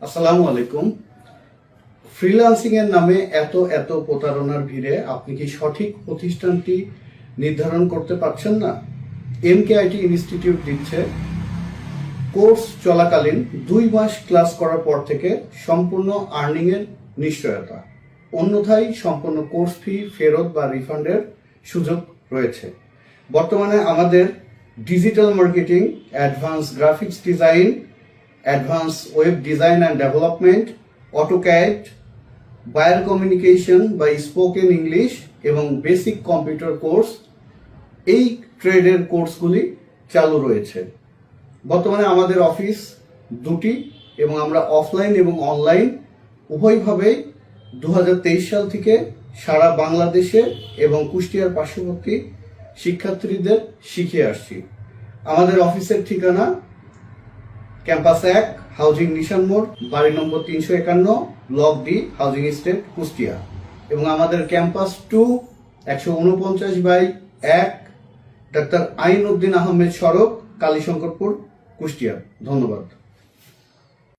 আসসালামু আলাইকুম। ফ্রিল্যান্সিং এর নামে এত এত প্রতারণার ভিড়ে আপনি কি সঠিক প্রতিষ্ঠানটি নির্ধারণ করতে পারছেন না? এমকেআইটি ইনস্টিটিউট দিচ্ছে কোর্স চলাকালীন 2 মাস ক্লাস করার পর থেকে সম্পূর্ণ আর্নিং এর নিশ্চয়তা, অন্যথায় সম্পূর্ণ কোর্স ফি ফেরত বা রিফান্ডের সুযোগ রয়েছে। বর্তমানে আমাদের digital marketing, advance graphics design, advance web design and development, AutoCAD, বায়ার কমিউনিকেশন বা স্পোকেন ইংলিশ এবং বেসিক কম্পিউটার কোর্স, এই ট্রেডের কোর্সগুলি চালু রয়েছে। বর্তমানে আমাদের অফিস দুটি এবং আমরা অফলাইন এবং অনলাইন উভয়ভাবেই 2023 সাল থেকে সারা বাংলাদেশে এবং কুষ্টিয়ার পার্শ্ববর্তী শিক্ষার্থীদের শিখিয়ে আসছি। আমাদের অফিসের ঠিকানা ক্যাম্পাস 1, হাউজিং নিশান মোড়, বাড়ি নম্বর 351, block D, housing estate, Kushtia. এবং আমাদের ক্যাম্পাস 2, 149/1, ডাক্তার আইনউদ্দিন আহমেদ সড়ক, কালীশঙ্করপুর, কুষ্টিয়া। ধন্যবাদ।